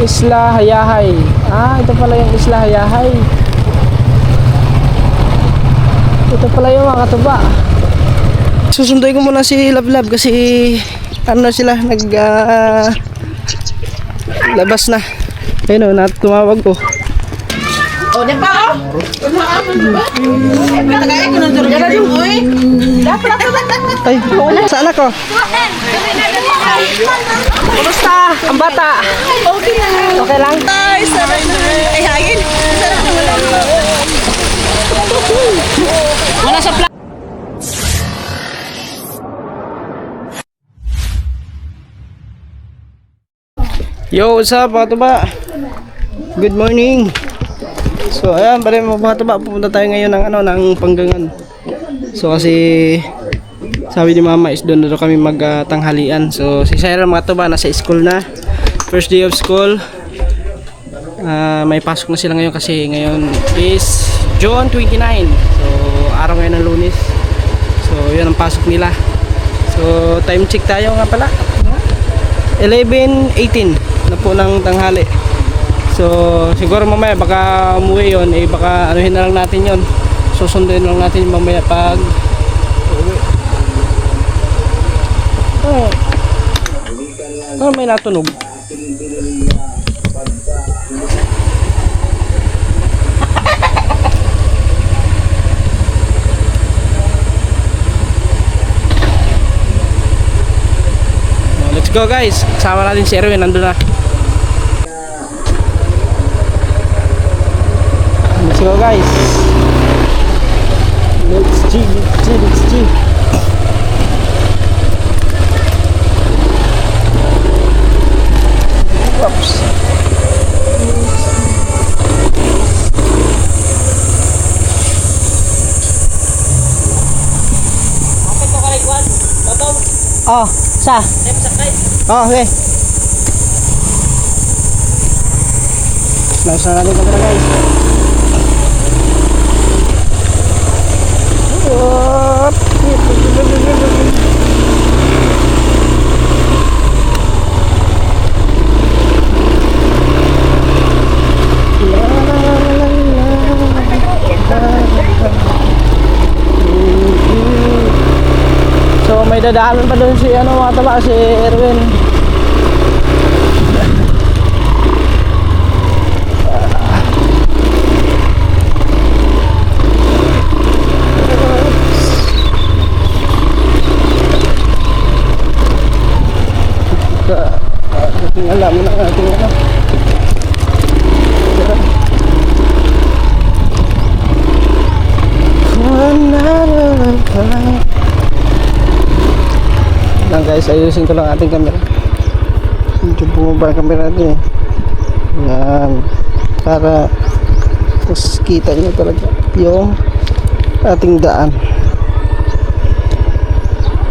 Isla Hayahay. Ito pala yung Isla Hayahay. Ito pala yung mga katuba. Susunduin ko muna si Lablab kasi ano na sila, labas na. Ayun o, tumawag ko. Oh, di pa oh. Matagay ko nang durog yung oy. Ay, saan ako? Kumusta? Ang bata? Okay lang. Okay lang? Ay, sarap na. Ay, hangin. Sarap na wala. Wala sa plan. Yo, what's up mga tuba? Good morning. So ayan, bale mga tuba, pupunta tayo ngayon ng Panggangan. So kasi sabi ni mama is doon kami magtanghalian. So si Sarah mga tuba nasa school na. First day of school. May pasok na sila ngayon kasi ngayon is June 29. So araw ngayon ng Lunes. So yun ang pasok nila. So time check tayo nga pala. 11:18 na po ng tanghali. So siguro mamaya baka umuwi yun, baka anuhin na lang natin yun, susunduin lang natin mamaya pag uwi. May natunog. Let's go guys, sama natin si Erwin, nandun na. Let's go guys. Let's G. Oops. Oh, sa? Oh, okay. Nice na natin kamera guys. So may dadaanan pa doon si mga taba, si Erwin. Alam mo na ating lang guys, ayusin ko lang ating camera. Medyo bumaba ang camera natin yan, para mas kita nyo talaga yung ating daan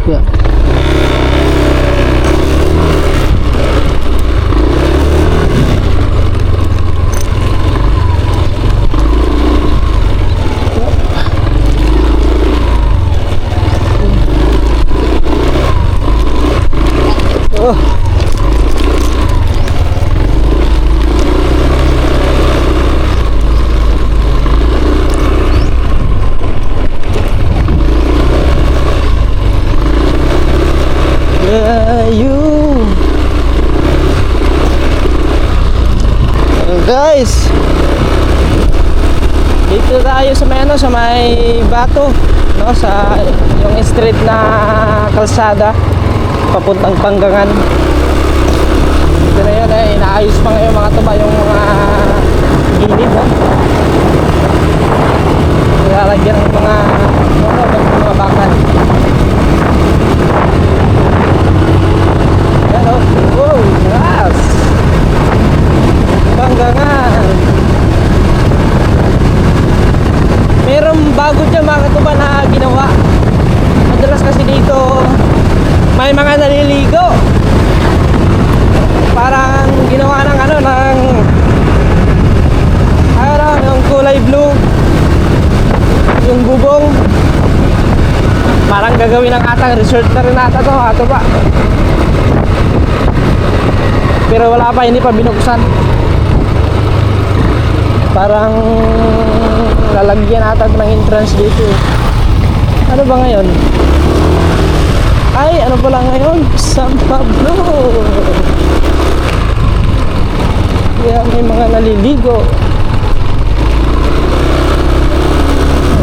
yan. Guys, dito tayo sa may bato, no, sa yung street na kalsada papuntang Panggangan. Dito na yun, inaayos pa ngayon mga tuba yung mga gilid, no? Nilalagyan ng mga bakal. Yan o, wow, yes! Panggangan. Merong bago dyan mga katuba na ginawa. Madalas kasi dito may mga naliligo. Parang ginawa ng ng kulay blue yung bubong. Parang gagawin ng atang resort na rin ata to mga katuba. Pero wala pa, hindi pa binuksan. Parang lalagyan ata ng entrance dito. Ano ba ngayon? Ay, ano pala ngayon? San Pablo. Kaya may mga naliligo.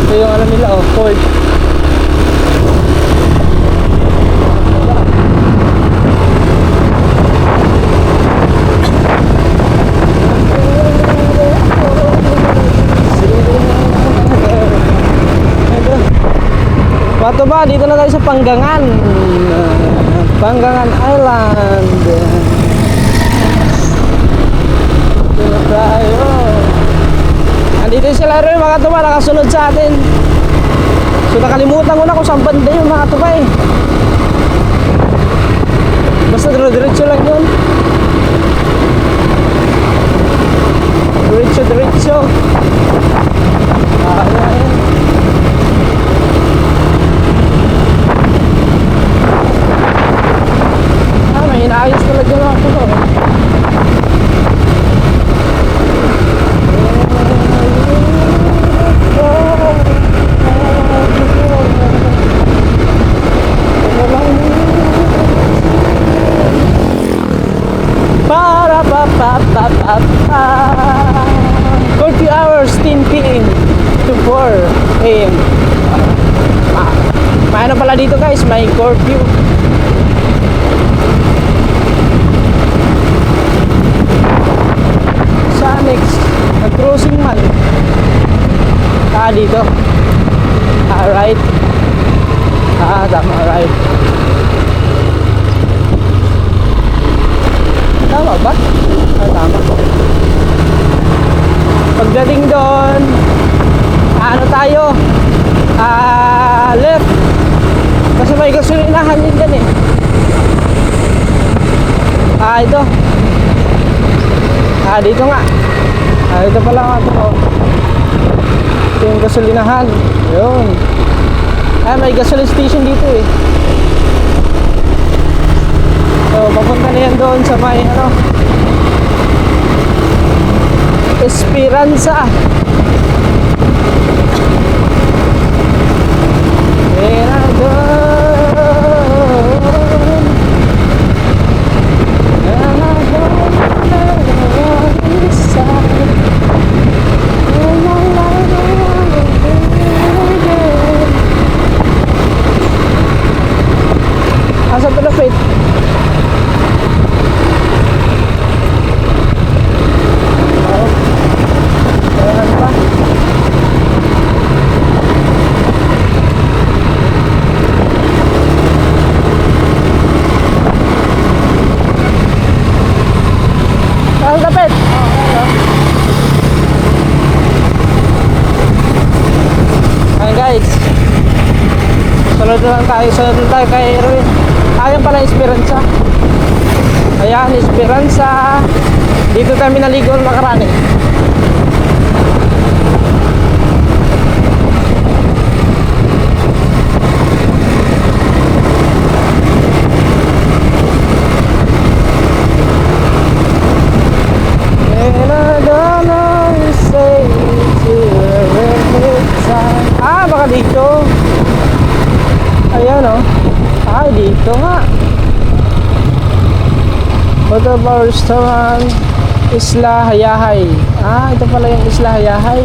Ito yung alam nila, oh, court. Bato ba, dito na tayo sa Panggangan. Panggangan Island. Dito na tayo. Andito sila rin mga tuba, nakasunod sa atin. So nakalimutan ko na kung saan banda yun mga tuba eh. Basta diretso lang yun. Diretso. Ayan. Inaayos talaga lang ako to. Para pa. Curfew hours 10 p.m. to 4 a.m. May ano pala dito guys, may curfew. Next, crossing man. Dito. Right. Tama, right. Tama ba? Tama. Pagdating doon, ano tayo? Left. Kasi may gasolinahan din dyan eh. Ito. Dito nga. Ito pala nga ito. Ito yung gasolinahan. Yun. May gasoline station dito eh. So, papunta na yan doon sa may ano, Esperanza. Asa to lapit? Ayan pa. Saan lapit? Ayan guys. Sunod lang tayo kay Erwin. Ayan pala Esperanza. Ayan Esperanza. Dito kami naligo ng nakaraan eh. Baka dito. Ayan o. Dito nga. Hotel Bar Restaurant Isla Hayahay. Ito pala yung Isla Hayahay.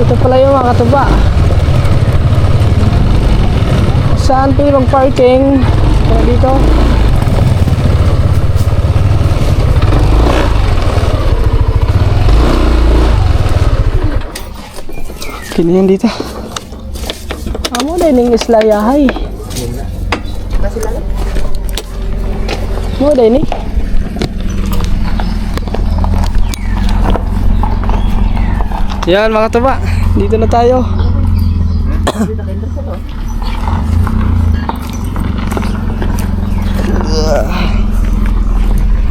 Ito pala yung mga tuba. Saan tayo mag-parking? Dito. Kini yan dito. Amo na yung Isla Hayahay. Mo dai ni. Yan mga tuba, dito na tayo.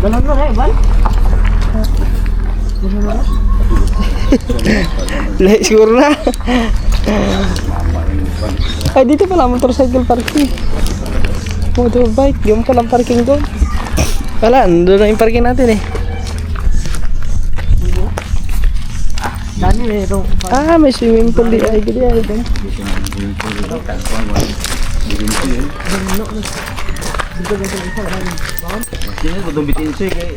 Dalan mo na, Bal? Lahi siguro na. Ay, dito pala motorcycle parking. Motorbike. Yung palang parking doon. Wala, nandun na yung parking natin eh. Dani meron. Ah, may swimming pool di ay gidi ay. Sino ko dumbitin siya kay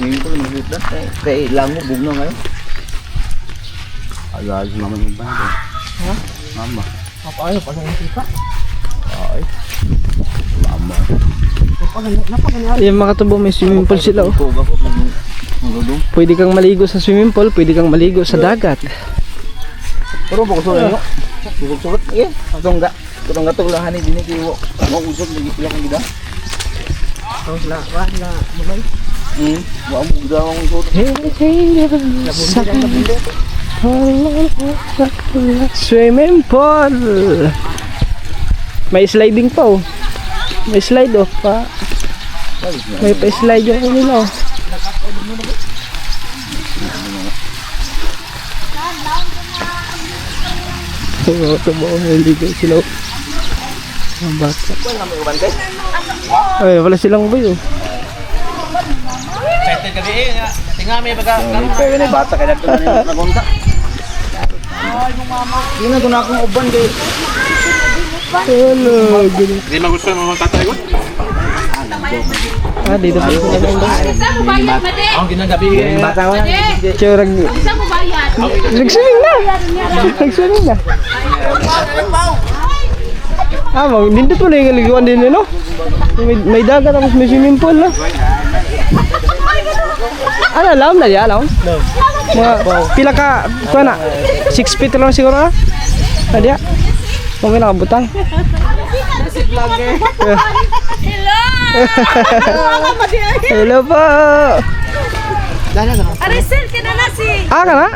ngayon ko lumabot na kay lango bugno ngayon. Ayos naman yung banda. Ha? Mama. Papayo pa sa kita. Ay. Mama. Yung mga tubo may swimming pool sila oh. Tuga ko nuludong. Pwede kang maligo sa swimming pool, pwede kang maligo sa dagat. Pero bako so yo. Sugot eh. Atong ga. Atong ga tulahan ni dinhi kiwo. Mo usog lagi pila kang gida. Tapos la, wala mulay. Wa mo gida ang usog. Swimming pool. May sliding pa oh. May slide oh pa. May pa-slide yung kanila oh. Oo, tubo, naligo sila oh. Ang bata. Ay, wala silang boy oh. Excited ka di nga. Tinga may baga. Pero ni bata kay dagto na nagunta. Ay, mama. Di na guna akong uban kay. Hello, good. Di magusto mo tatay ko? Ah, dito pa yung Isa mo bayad, mati! Ang ginagabi bata ko. Tiyurag. Isa mo bayad! Nag-swimming na! Nag-swimming na! Ah, nindot mo na yung liguan din yun, no? May dagat tapos may swimming pool, no? Ano, alam na di, alam? Mga, pila ka, kuha na? 6 feet lang siguro, na? Nadya? Kung may nakabutang. Hello po! Arisel ka na si Ah, ka na?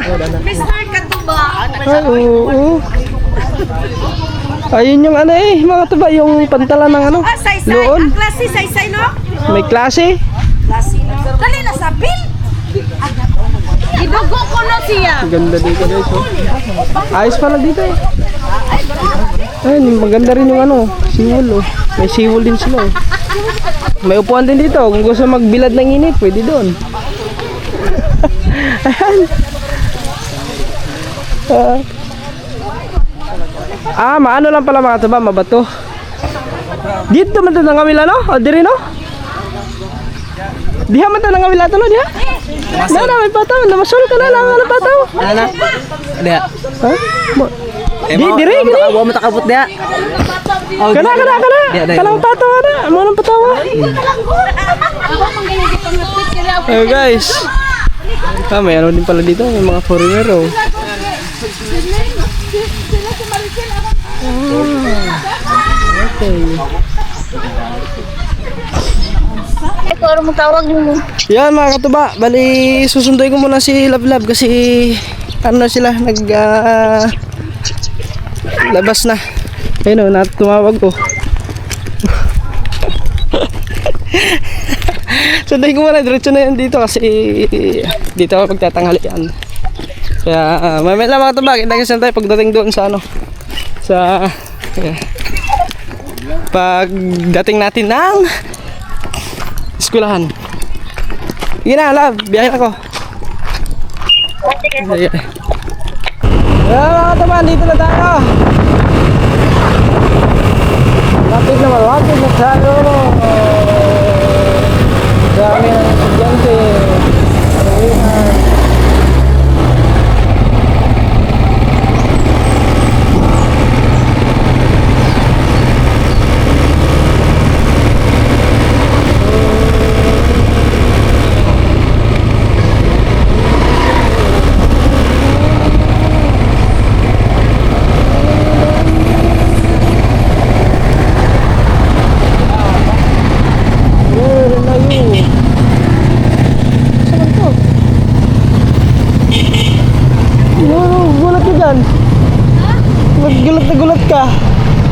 Mr. Katuba. Ay, oo. Ayun yung ano eh, mga tuba, yung pantalan ng ano, Ah, saysay. loon. Ang klase saysay, no? May klase. Klase, no? Dali na sa bil. Idugo ko na siya. Ganda dito guys, oh. Ayos pala dito eh. Ayun, maganda rin yung ano, siwol oh. May siwol din sila oh. May upuan din dito, kung gusto magbilad ng init, pwede doon. Ayan. Maano lang pala mga tuba, mabato. Dito man ito ng kawila, no? O, diri, no? Diha man ito ng kawila ito, no? Diha? Na, may pataw. Namasol ka na lang, ano pataw? Ano na? Dia. Ha? Diri, gini. Wa matakabot dia. Kana. Kanang pataw na. Amo nang patawa. Eh guys. May ano din pala dito, may mga foreigner oh. Okay. Ito, ano mong tawag mo? Yan mga katuba, bali susunduin ko muna si Love kasi ano sila labas na. Ayun o, tumawag ko. Sunduin ko muna, diretso na yan dito kasi dito ako pagtatanghalian. Kaya mamaya lang mga katuba, kita tayo pagdating doon sa ano, sa pagdating natin ng eskwelahan. Sige na, Love. Biyahe ako. Sige. Mga kataman, dito na tayo. Lapit na tayo. Dami ng estudyante. Arawihan. Gulat ka.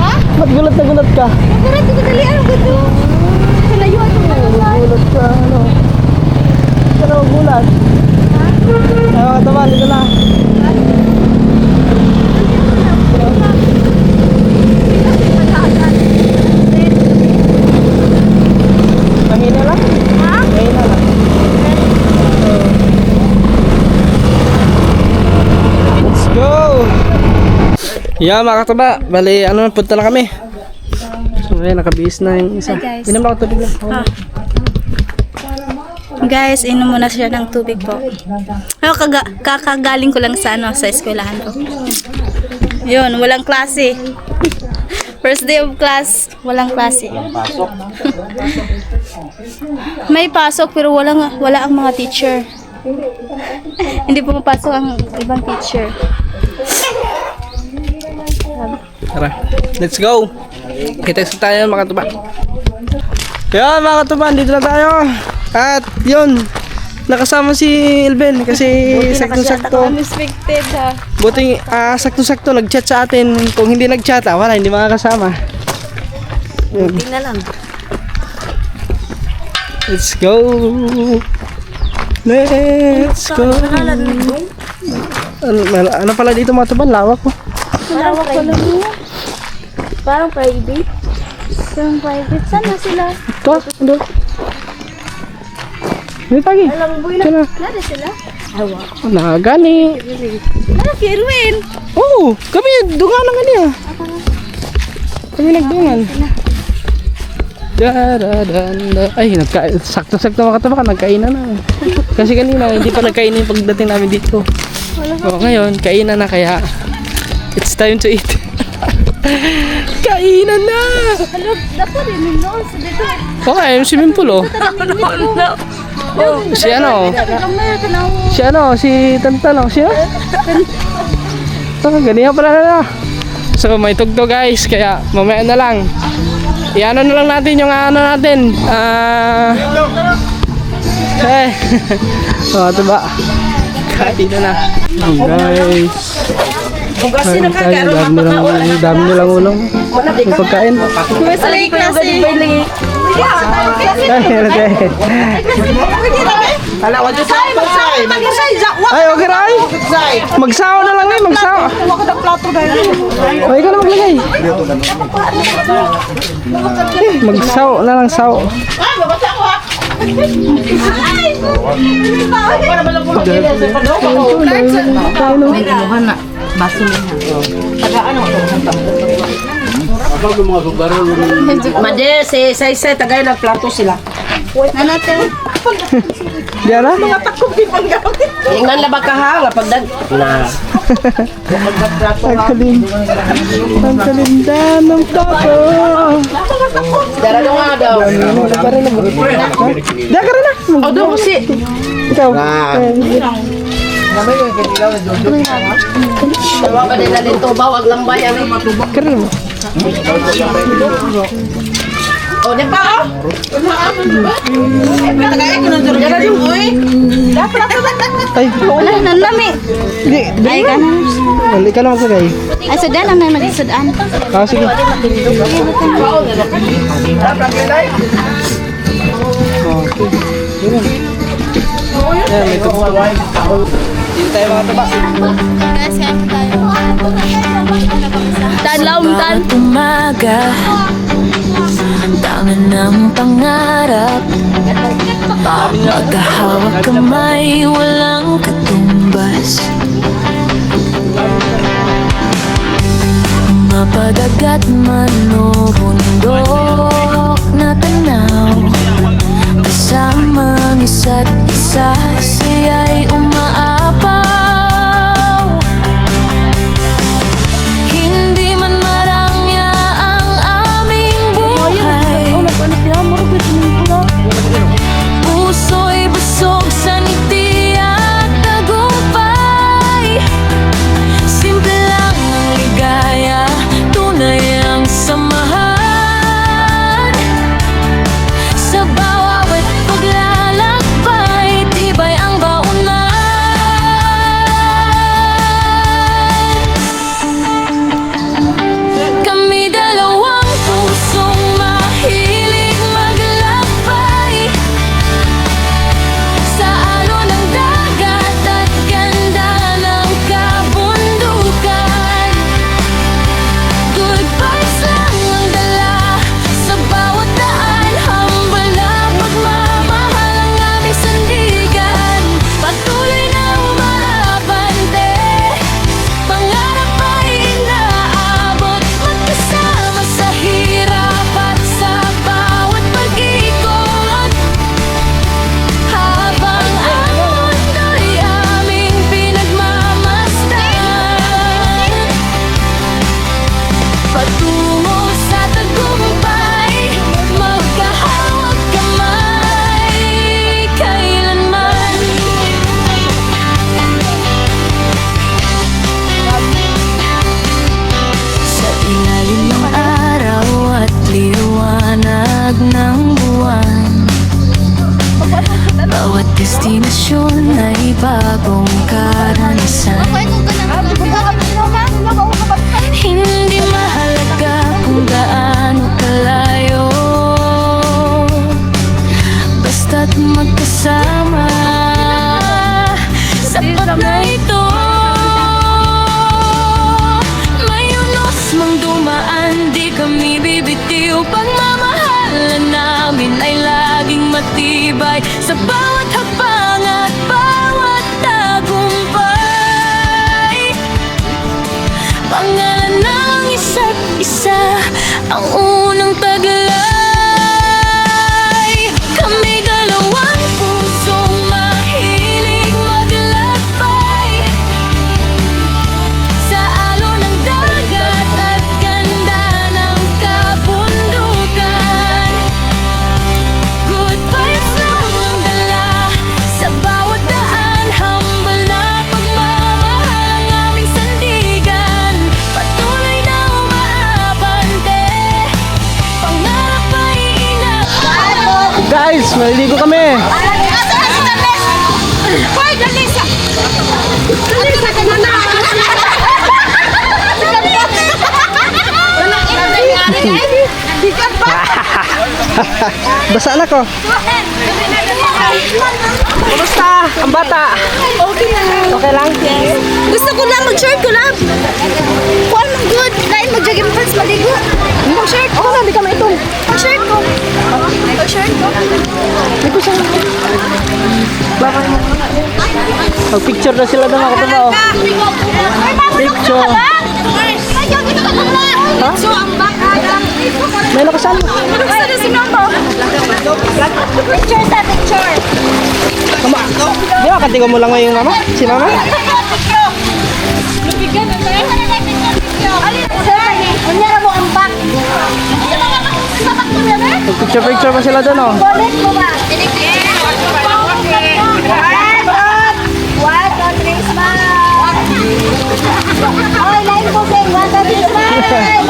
Ha? Ba't gulat ka? Nagulat ko dali, ano ko ito? Sa layuan ko na Gulat ka, ano? Ano gulat? Ayaw ka tama, dito na. go! Yeah, mga katuba. Bali, punta na kami. So, ngayon, nakabihis na yung isa. Hi, guys. Inom ako tubig lang. Guys, inom muna siya ng tubig po. Pero kakagaling ko lang sa sa eskwelahan ko. Yun, walang klase. First day of class, walang klase. May pasok pero wala ang mga teacher. Hindi pumapasok ang ibang teacher. Tara, let's go! Kita-kita tayo mga katuba. Yan mga katuba, dito na tayo. At yun, nakasama si Elben kasi sakto-sakto. Unexpected ha. Buting sakto-sakto nag-chat sa atin. Kung hindi nag-chat, wala, hindi makakasama. Yun. Tingnan lang. Let's go! Let's go! Ano pala dito mga katuba? Lawak po. Malawak pala niya. Parang private. Parang private. Saan na sila? Ito, ito. Dito lagi. Saan na? Nada sila? Nagani. Ano, Kirwin? Oo, kami dungan lang niya. Kami nagdungan. Ay, sakto-sakto mga katabakan, nagkainan na. Kasi kanina, hindi pa nagkainin yung pagdating namin dito. O, ngayon, kainan na kaya it's time to eat. Kainan na! Hello, dapat rin yung nose. Dito. Okay, yung swimming pool oh. Si ano? Si ano? Si Tantan oh. Si ano? Ganyan pala na. So may tugtog guys, kaya mamaya na lang. Iano na lang natin yung ano natin. Oh, ito ba? Kain na. Guys. Bugasin na ka, garo Dami nilang ulam. Yung pagkain. May klase. Hala, wala sa say. Ay, okay ra ay. Magsaw na lang eh, magsaw. Ay, ikaw na maglagay. Magsaw na lang, saw. Made, say, tagay na plato sila. Nanate. Diara? Ingan na ba ka ha? Nga pagdag. Na. Ang kalinda ng tapo. Dara na nga daw. Diya ka rin na. O, doon si. Ikaw. Tawa ka nila dito, bawag lang ba yan? Karin mo. O, di pa o? Tagay ko ng dara din, uy. Ay, Wala, nanlami. di. Ay, kanan. Hindi ka na maglagay. Ay, sudan ang may mag-sudan. Sige. Yan, may tugtog. Dito tayo mga taba. Guys, kain tayo. Tanlaw, tan. Umaga, ang dami ng pangarap. Magkahawak kamay, walang katumbas. Mapadagat man o bundok na tanaw, kasamang isa't isa, siya'y umaapaw. Hindi man marangya ang aming buhay, puso'y busog sa ngiti at tagumpay. Simple lang ang ligaya, tunay ang samahan. ang unang taglay. Kami dalawang pusong mahilig maglakbay sa alon ng dagat at ganda ng kabundukan. Good vibes lang ang dala sa bawat daan, humble na pagmamahal ang aming sandigan. Patuloy na umaabante, pangarap ay inabot. Guys, maliligo kami. Hoy, Dalisa! Dalisa ka na na! Basa na ko. Kumusta ang bata? Okay lang? Gusto ko lang mag-short ko lang. Kuan mo good. Lain mag-jogging pants maligo. Mag-short ko. Hindi ka maitong. Mag-short ko. Mag-short ko. Hindi ko siya. Mag-picture na sila doon ako ito ba? Picture. Ha? May nakasan. Gusto na si Mama. Picture sa picture. Mama, di ba katigo mo lang ngayon mama? Si mama? Lubigan na tayo. Kunyara mo ang back. Picture pa sila doon oh. Bonnet mo ba? One, two, three, smile. Oh, lain po, Ben. One, two, three, smile.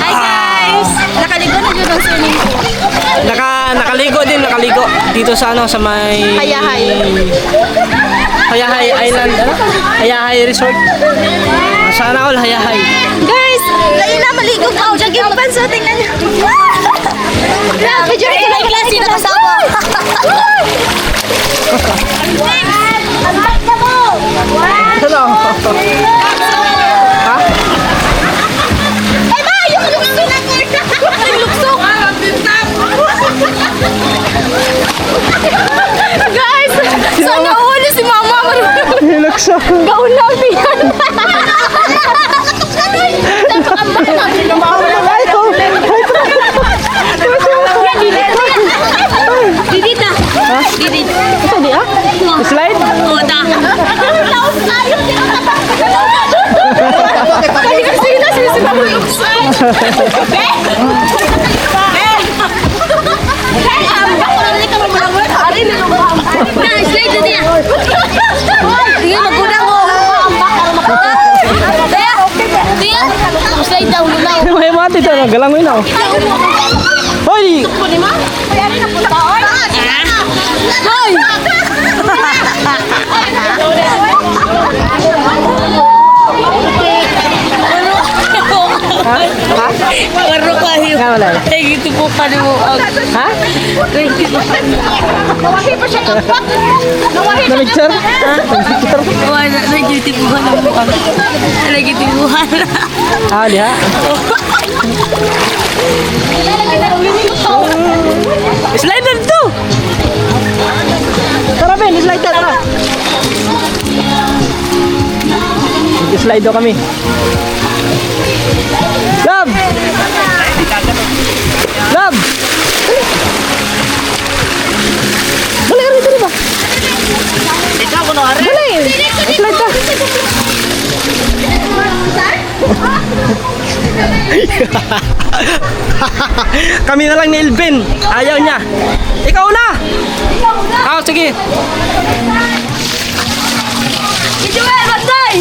Hi guys! Nakaligo na dyan ang swimming pool. Nakaligo dito sa ano sa may Hayahay Island, ano? Hayahay Resort. Sana all Hayahay. Guys, lain na maligo pa. Jogging pants. So, tingnan nyo. Grabe, Jerry. May klase na kasama. Ang back na mo. Ano? Ha? Ay, ba? Yung lukso na ko. Yung lukso. Guys, sana huli si Mama. Nilukso. Gaun lang yan. Didita. Ha? Didita. Ito di ah? Slide? Oo, da. Laos na yun. Kali kasi na sinisima mo yung slide. Slide na diya. Sige, magudang mo. Diya. Slide daw, lulaw. May mati ito. Galangoy na oh. Hoy! Hoy! Ha? Karo kayo. Nga wala. Ay, gitu po pa mo. Ha? Nawahi pa siya ng pot. Nawahi Na picture? Picture? Wala, nagitibuhan ang mukha. Nagitibuhan. Ah, di ha? Slide na dito! Tara Ben, slide na, tara! Slide daw kami. Love! Love! Dali, dali, dali ba? Ikaw ko no are. Dali! Slide ka! Kami na lang ni Elvin. Ayaw niya. Ikaw na! Ah, sige. Joel, matay!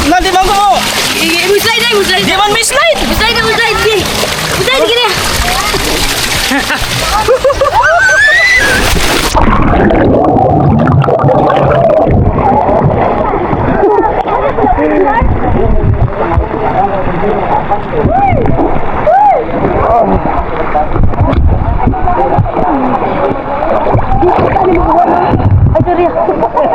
Nanti bang mo? Muslide na, muslide. Di man may slide! Muslide na, muslide. Muslide, gini. Ala.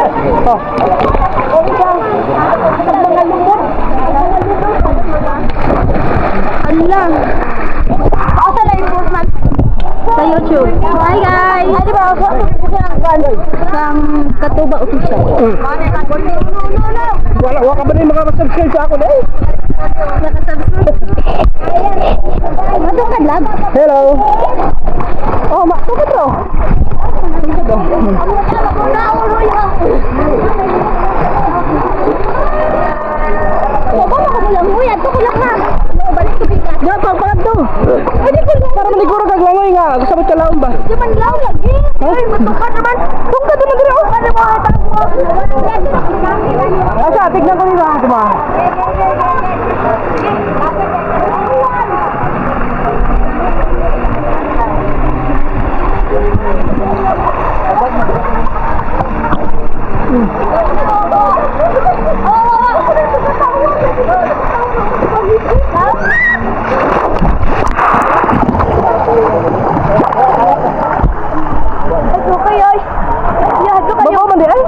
Asa na improvement sa YouTube. Hi guys. Ay, ba ako? Sang Katuba official. Wala ka ba rin makapag-subscribe sa ako na eh? Madukad lang. Hello. Oh, tukad bro. Nga, pagpagad to. Para maliguro kag langoy nga. Gusto mo talaon ba? Cuman lang lagi. Ay, matukad naman. Tungkad naman dito. Ano mo ata mo? Asa, tignan ko nila. Diba? Babaw man di ay?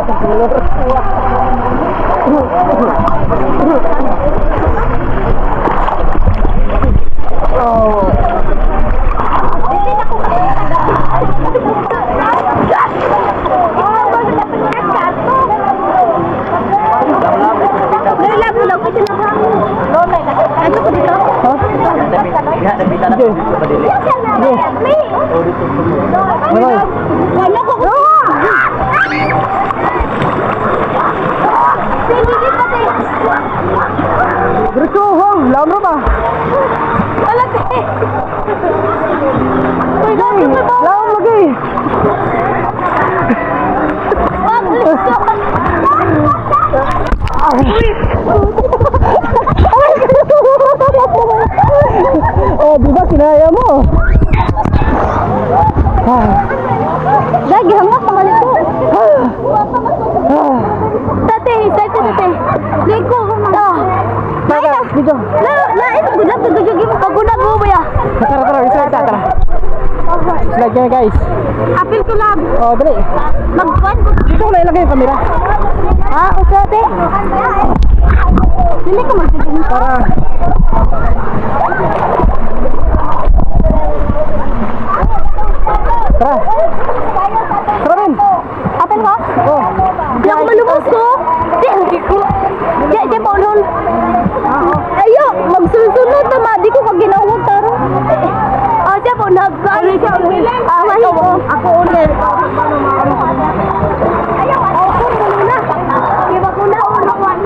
Diretso, ho, lamro ba? Lawan lagi. Oh, di ba kinaya mo? Lagi hangat pangalit ko. Tate, tate. Liko ko man. Tara, dito. Ito gudap gudap paguna mo ba ya? Tara, tara. Slide kayo guys. Apil ko lang. Oh, dali. Magkuan ko. Dito ko na ilagay yung camera. Usate. Dili ko magtitingin. Tara. Tara. Tara rin. Apil mo? Oh. Di ako malumos ko. Di paulhol. Ayo, magsusunod na ma. Di ko pag ginawag taro. Siya po, nag-ano siya. Wala ko. Ako ulit. Ayaw, ako muna. Iba ko na unawan.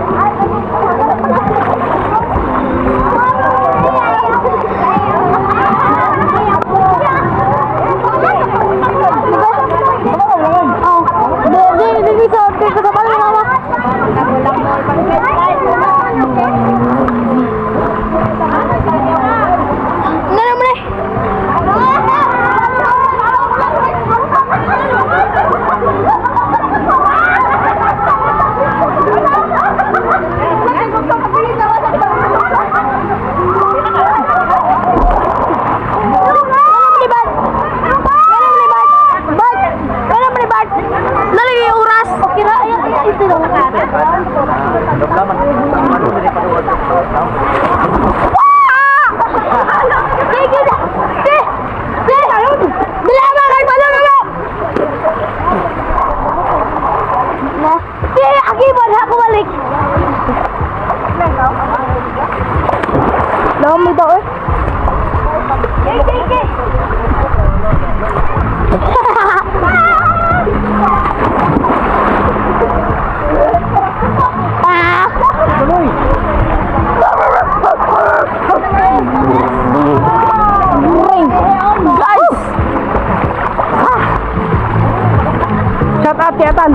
Shout out kay Atan.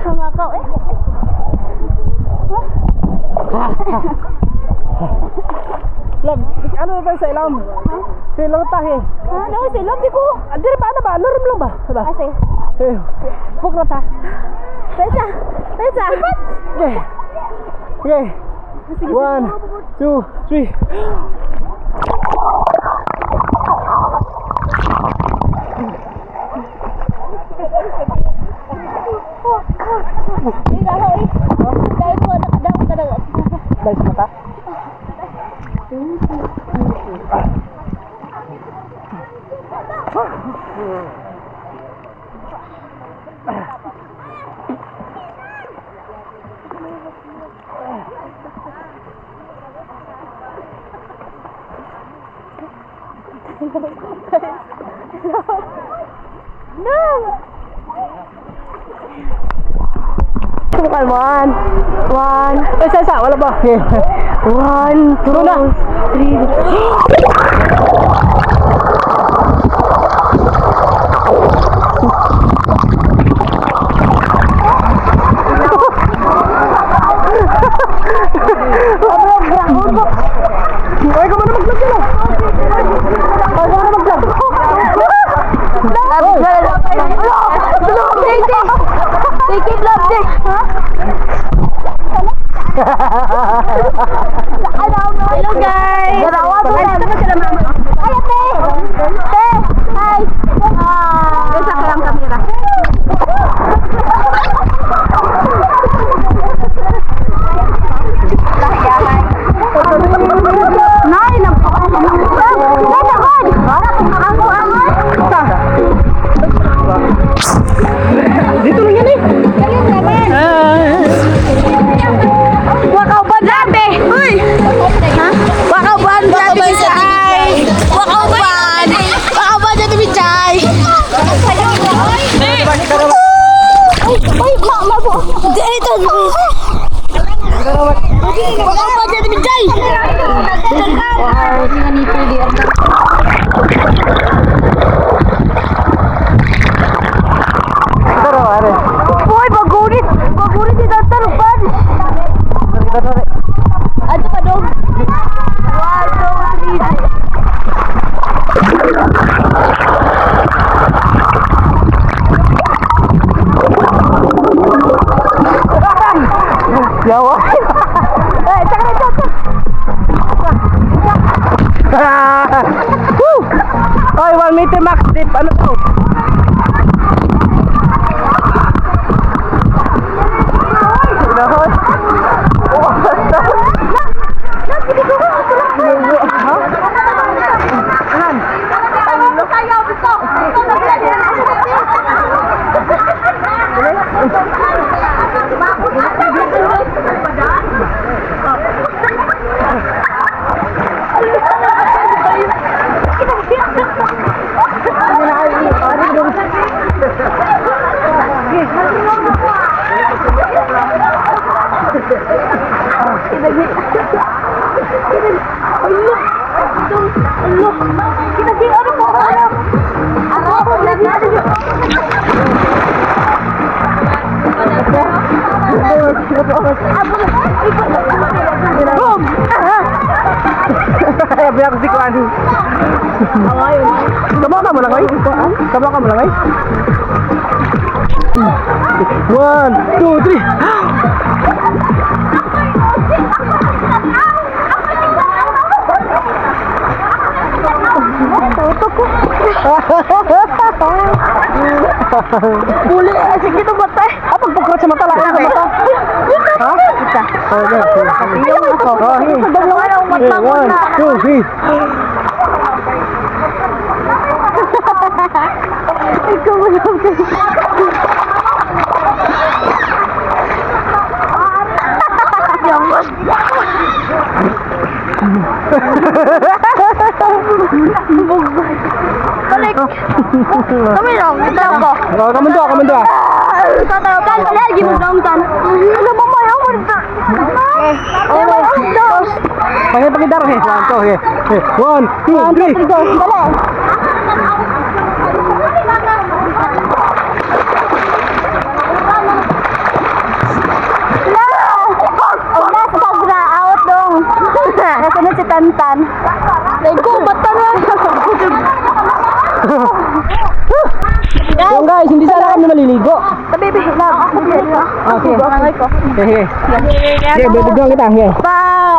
Kumakaw eh. Love, ano na tayo sa ilam? Sa ilam tayo. Ano si Love di ko? Andi ba ano ba? Lorem lang ba? Diba? Ase. Pukra ta. Sa Pesa. Okay. Okay. 1, 2, 3. Dahil sa mata? Bukan one. Isa, wala ba? Okay. 1, 2, 3. Ay, kung ano mag-vlog ka na? Ay, kung ano mag-vlog? Take it, love, take. Hello, guys. Ay, ate. Hi. Isa ka lang kamera. Nay, Dito lang yan eh. Wakaw ba dabe? Uy! Ha? Wakaw ba dabe Bichay? Wakaw ba? Wakaw ba dabe Bichay? Uy, mama po. Dito. Wakaw ba dabe Bichay? Pero, are. Uy, bagurit di tarupan. Ato pa dong. 1, 2, 3. Yawa. Eh, cakap. Woo! Oy, 1 meter max dip. Ano to? Nahon. Oh, basta. Biar aku sikuan. Kamu ka mo lang ay? Kamu ka mo lang ay? 1, 2, 3. Puli, sige to batay. Apa pagpukrat sa mata lang sa mata? Ha? Kita. Oh, yeah. Yung ako. Oh, hey. Hey, 1, 2, 3. Ikaw mo lang. Jamon. Balik. Kami dong, ito ko. Oh, kamu dua. Kan lagi mo dong kan. Ano mo mo yung muna. Pakai darah nih. 1, 2, 3. Dali. Nasunod si Tantan. Lego, bata na. Guys, hindi sana kami maliligo. Tabi, lang. Ah, sige. Barangay ko. Sige. Sige, bibigyan kita. Sige. Pa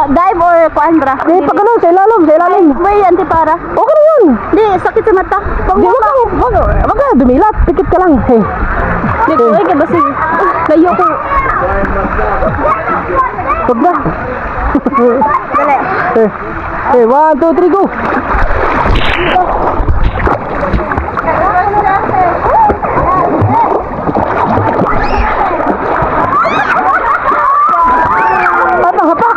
dive or kuandra? Sige, pag ano, sa ilalim, sa ilalim. May antipara. Okay na yun. Di, sakit sa mata. Di, wag ka, dumilat. Pikit ka lang. Hey. Di ko ay kasi layo ko. Wag na. Dali. Hey, 1, 2, 3, go. Hapak.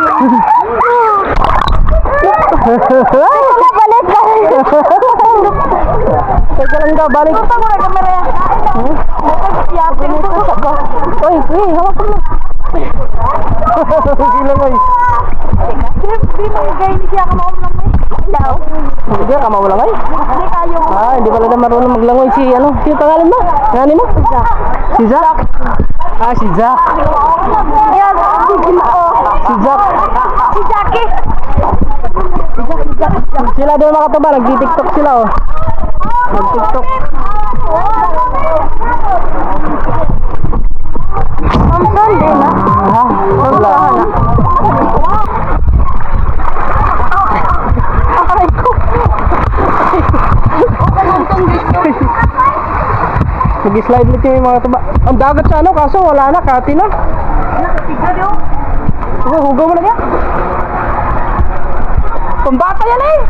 Balik ka. Teka lang daw, balik. Punta mo na kamera. Uy, hawak ko mo. Sila mo. Di mo gay ni siya ka maulang may. Daw. Hindi ka mawala ngay. Di kayo. Ah, hindi pala na marunong maglangoy si ano. Sino pangalan mo? Ngani mo? Si Zach. Ah, si Zach. Yan, Si Zach. si Jackie. Sila doon mga katuba, nagti-tiktok sila oh. Nag-tiktok. Samson din na. Ha? Wala. Nag-slide ulit yung mga katuba. Ang dagat sa ano, kaso wala na, kati na. Hugaw mo na niya. Pambata yan eh.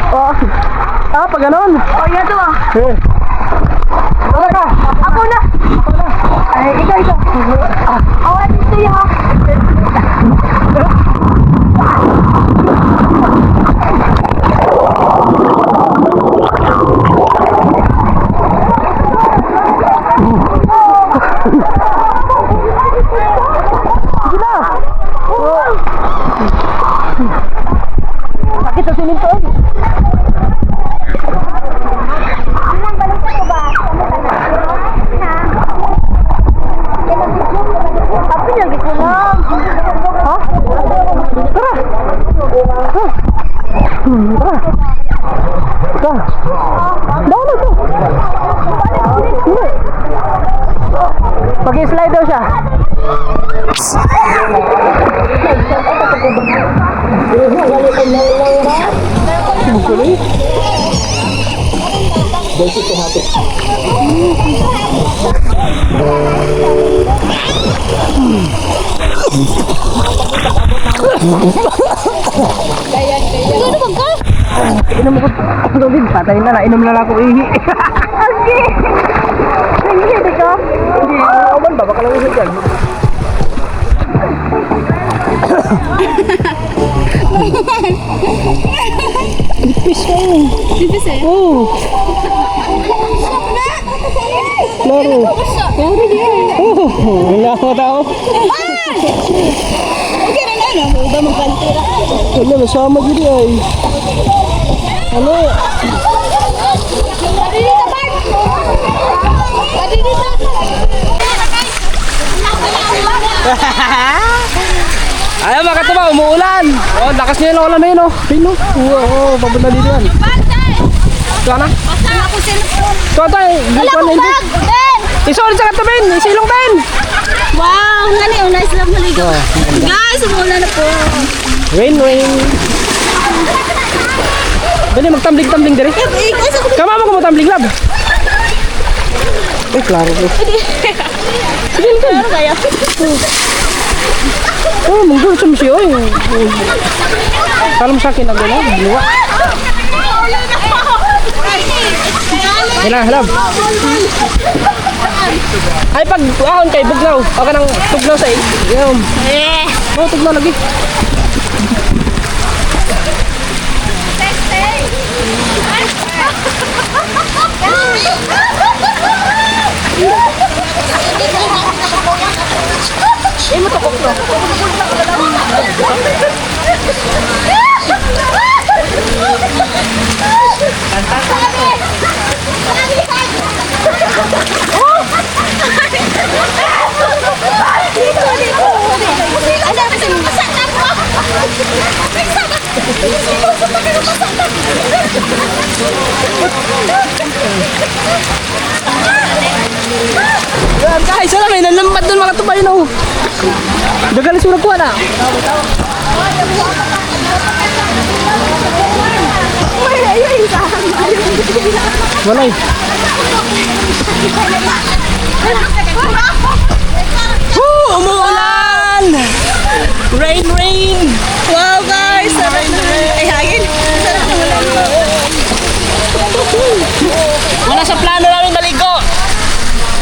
Oh, pag ganon. Oh, yan to ah. Eh. Ano ka? Ako na. Ay, ikaw. Oh, ano ito yung Sakit sa siminto eh. Apa lagi pulang? Ha? Tara! Tara! Daw na to! Hindi! Pag-slide daw siya. Bukuloy. Inom ko tubig, patay na na, inom na lang ako ihi. Lagi. Hindi ko. Hindi, uman ba? Baka lang isa dyan. Ipis ka yun. Tipis eh. Oo. Laro. Laro din. Oo. Wala ako tao. Okay na na. Udah magkantira. Wala, masama dito ay. Ano? Pwede dito, Bart. Pwede dito. Ayaw mga katuba, umuulan. Oh, lakas niya yung ulan na yun oh. Ayun oh. Oo, papunta dito yan. Ito na. Pasang ako cellphone. Ito tayo. Wala akong bag. Ben. Isolid sa katubin. Isilong Ben. Wow, ngani yung nice lang maligo. Guys, umulan na po. Rain. Dali, magtambling-tambling diri. Guys, ako Kama mo tumbling lab. Eh, klaro po. Sige, ano kaya? oh, munggol sa musyo. Kalam sa akin ang gano'n. Luwa. Hilang. Ay, pag ahon kay bugnaw. Ako nang tugnaw sa iyo. Oh, tugnaw lagi. Yan guys, alam may nalampat doon mga tuba yun oh. Dagalis mo nagkuha na. Walay. Umuulan! Rain, rain! Wow guys, sarap na. Ay, hangin. Sarap na ulan. Wala sa plano namin maligo.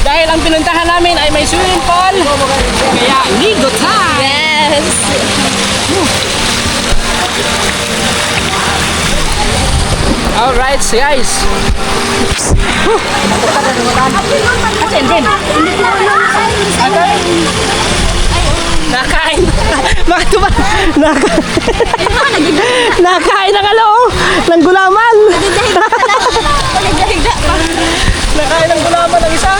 Dahil ang pinuntahan namin ay may swimming pool. Kaya ligo time! Yes. Alright, guys. Nakain. Mga tuba. Nakain ng ano, ng gulaman. Nakain ng gulaman ng isa.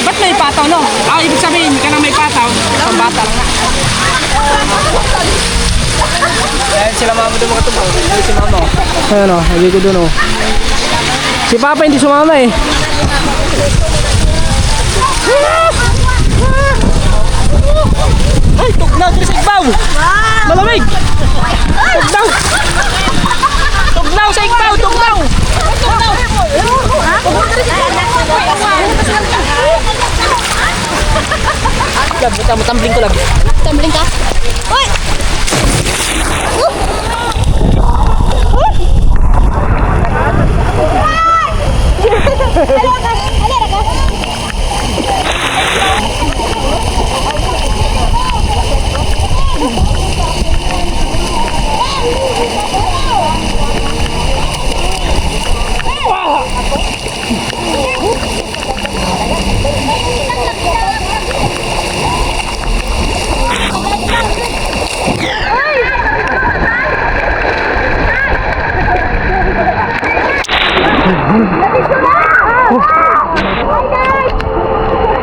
Ba't may pataw, no? Ibig sabihin, ka na may pataw. Ang bata lang na. Ayan sila mama doon mga tubaw. Ayan si mama. Ayan o, lagi ko doon o. Si Papa hindi sumama eh. Ay, tugnaw sa igbaw. Malamig. Tugnaw. Tugnaw sa igbaw, tugnaw. Matambling ko lang. Tumbling ka? Uy!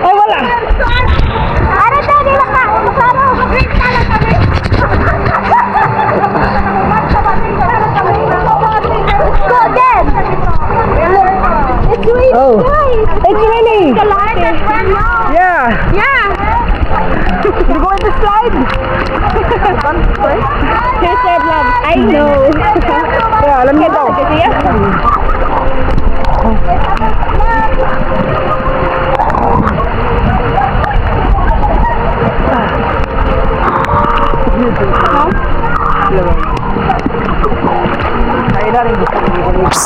Ay, wala. Oh, it's raining. Yeah. You going to slide? He said love. I know. Yeah, alam niyo daw.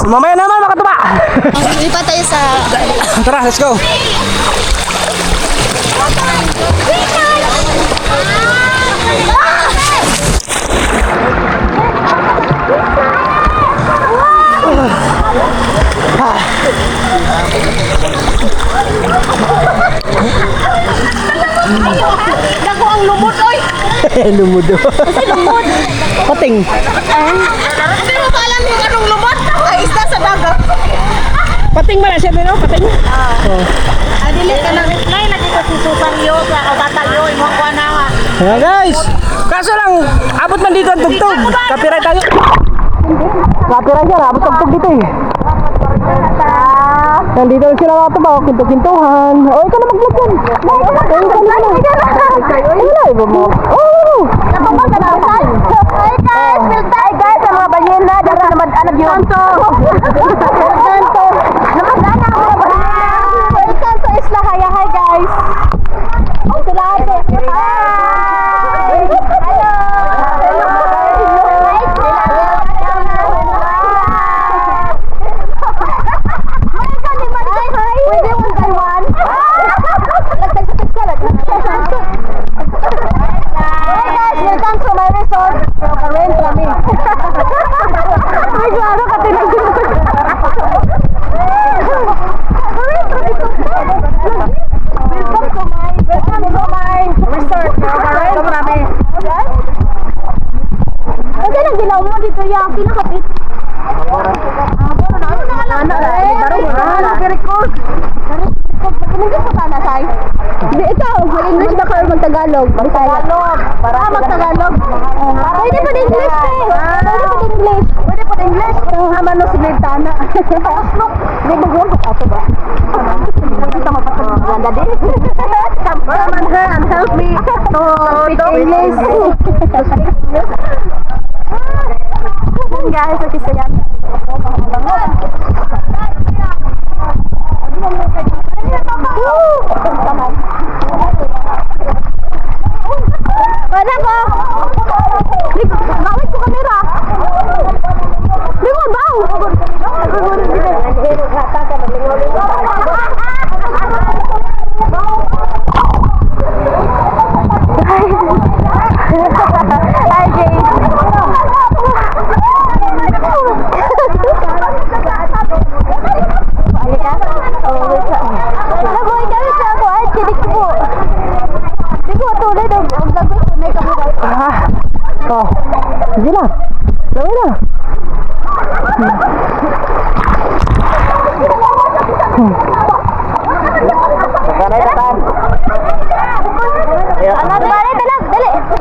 Mamaya naman makatuba. Lipat tayo sa... Tara, let's go. Naku ang lumot, oy! Lumudo. Lumot! Pating. Hindi mo pa alam yung anong lumot? Ay, isda sa dagat. Pating ba na siya no? Pating. Adili ka ng reply, lagi ko sususan yun, sa kabatang yun, imong kuha na nga. Ayan guys. Kaso lang, abot man dito ang tugtog. Copyright tayo. Copyright yan, abot tugtog dito eh. Nandito lang sila mga tuba, kinto-kintuhan. O, ikaw na mag-vlog yan. Wala, iba mo. Oh! Hi guys, ang mga banyela, dito naman anak yun. Welcome to Isla Haya. Hi guys. Sila ate. Hi. Hello. Pwede one by one. Hi guys, welcome to my resort. Rent kami. Ay, klaro ka tinagin. Welcome to my resort. Rent kami. Kasi nang dilaw mo dito yung pinakapit. Ito, mag-English ba ka or mag-Tagalog? Mag-Tagalog. Para mag-Tagalog. Pwede pa din English eh. Pwede pa din ano sa lintana. Di ba yun? Ato ba? Kita mapatag. Ganda din. Come on her and help me to speak English. Guys, okay sa yan. Wala ko. Bawit ko kamera. Di mo baw. Hi, Jay. Oh, sige na. Gawin na.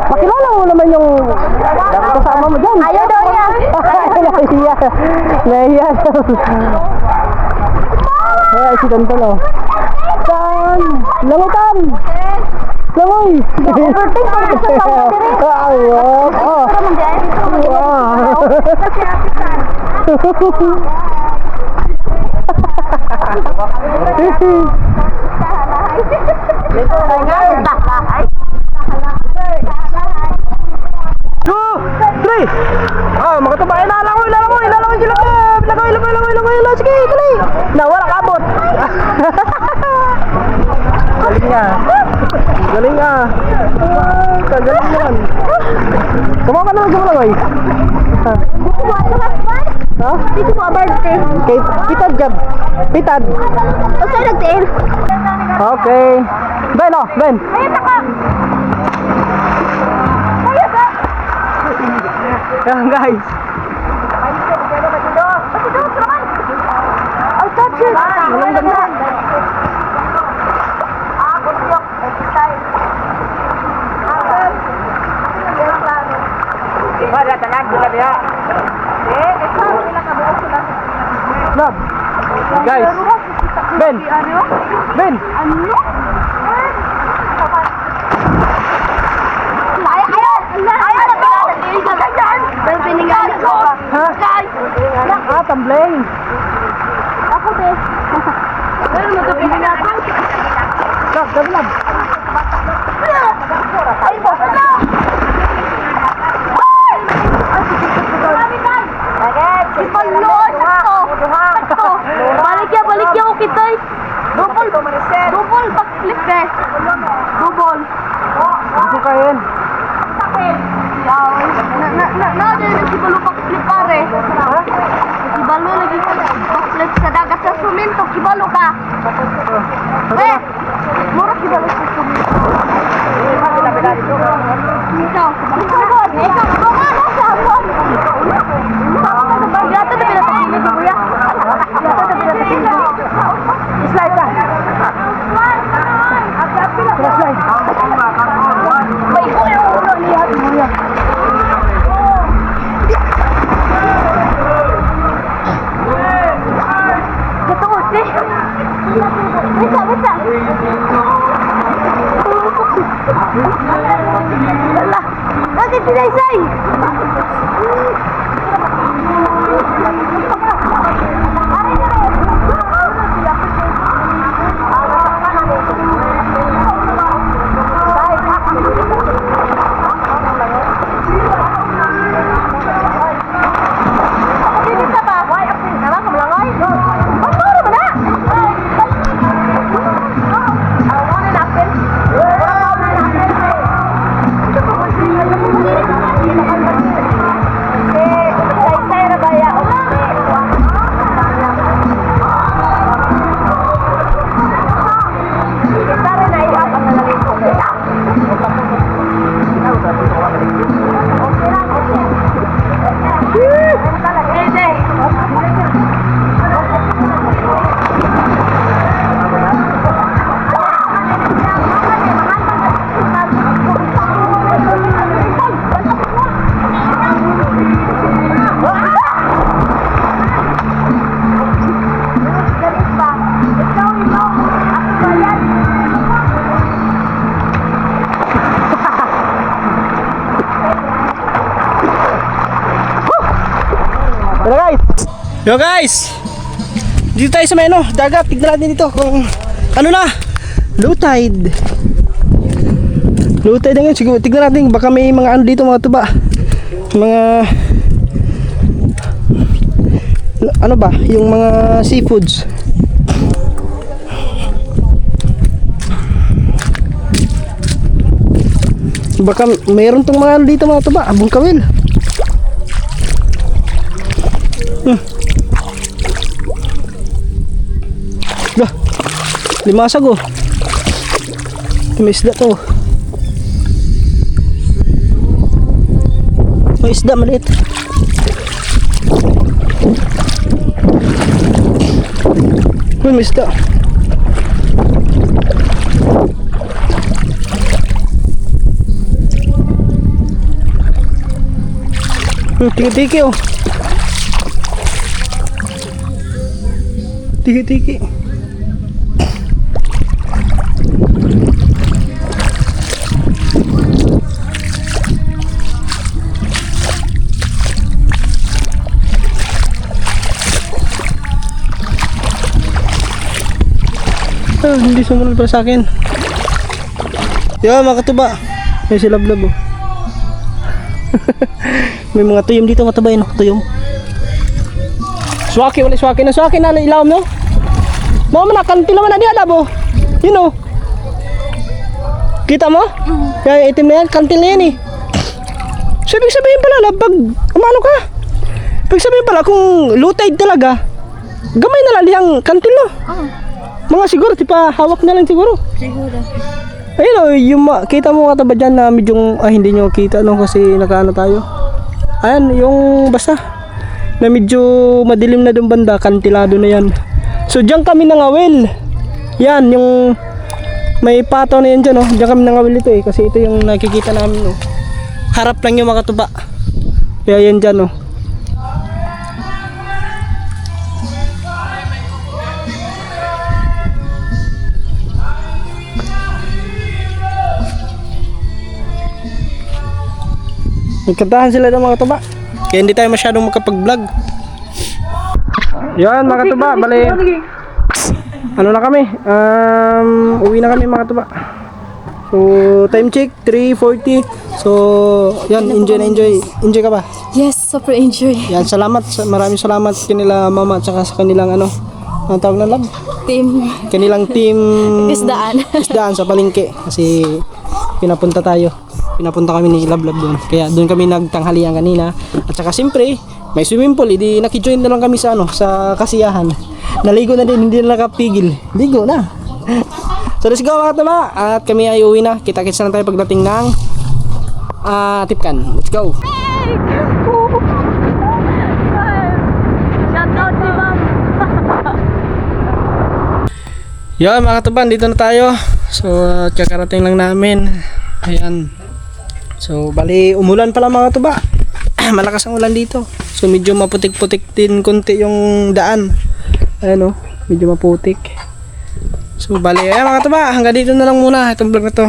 Pakilala mo naman yung kasama mo dyan. Ayaw daw niya. Nahiya. Nahiya. Ay, si Tantan oh. Tan! Langutan! Langoy! Awok! Oh! Two, three! Oh, makatabayan na! Langoy! Langoy! Langoy sila! Langoy! Langoy! Langoy! Langoy! Sige! Dali! Nawala kabot! Galing nga! Galing nga! Kagaling naman! Sumawa ka naman sa Langoy! Ha? Dito po, birthday. Kay Pitad Jab! Pitad! O sa'yo nagtiin? Okay! Ben oh! Ben! Ayun ako. Ayun ka. Yan guys! I'll touch it. Walang ganda! Love! Guys! Ben! Ben! Ha? Ah, tumbling! Love! Love! Love! Balik ya okay tay. Double pag-flip eh. Double. Hindi ko kain! Nagsibalo pag-flip pare. Nagsibalo lagi pag-flip sa dagat sa suminto. Kibalo ka. Eh, mura kibalo sa suminto. Ikaw, Slide ka! Slide! Bakit sinaysay? Yo guys! Dito tayo sa may ano, dagat. Tignan natin dito kung ano na. Low tide. Low tide na ngayon. Siguro, tignan natin. Baka may mga ano dito mga tuba. Mga ano ba? Yung mga seafoods. Baka mayroon tong mga ano dito mga tuba. Abong kawil. Dah, limasag oh. May isda to. May isda maliit. Uy, may isda. Tiki-tiki oh. Tiki-tiki. Hindi sumunod pa sa akin. Yo, mga katuba. May silablab oh. May mga tuyom dito mga tabay no, tuyom. Swaki wala swaki na ilaw no. Mo man kantil man dia labo. You know. Kita mo? Kaya itim na yan, kantil na yan eh. So, ibig sabihin pala, pag umano ka, ibig sabihin pala, kung low tide talaga, gamay na lang yung kantil no. Mga siguro, tipa hawak na lang siguro. Siguro. Ayun o, yung kita mo kataba dyan na medyo, hindi nyo kita no, kasi nakaano tayo. Ayan, yung basta, na medyo madilim na dun banda, kantilado na yan. So, dyan kami nangawil. Yan, yung may pataw na yan dyan oh. Dyan kami nangawil ito eh, kasi ito yung nakikita namin oh. Harap lang yung mga tuba. Kaya yan dyan oh. Nagkantahan sila ng mga tuba. Kaya hindi tayo masyadong makapag-vlog. Yan mga tuba, bali. Ano na kami? Uwi na kami mga tuba. So, time check 3:40. So, yan, enjoy na enjoy. Enjoy ka ba? Yes, super enjoy. Yan, salamat. Maraming salamat kanila mama at saka sa kanilang ano tawag na lab? Team. Kanilang team Isdaan. sa palengke. Kasi pinapunta kami ni Lablab doon. Kaya doon kami nagtanghalian kanina. At saka siyempre, may swimming pool. Hindi nakijoin na lang kami sa sa kasiyahan. Naligo na din, hindi na nakapigil. Ligo na. So let's go mga tama. At kami ay uwi na. Kita-kits na tayo pagdating ng Tipkan. Let's go. Shoutout si Ma'am. Yan mga katuban, dito na tayo. So kakarating lang namin. Ayan. So bali umulan pala mga tuba. Malakas ang ulan dito. So medyo maputik-putik din konti yung daan. Ayan o, medyo maputik. So bali, ayan mga tuba, hanggang dito na lang muna itong vlog na to.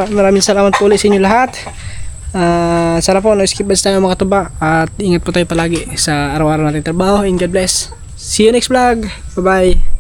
Maraming salamat po ulit sa inyo lahat. Sana po no-skip basta tayo mga tuba. At ingat po tayo palagi sa araw-araw nating trabaho. And God bless. See you next vlog. Bye bye.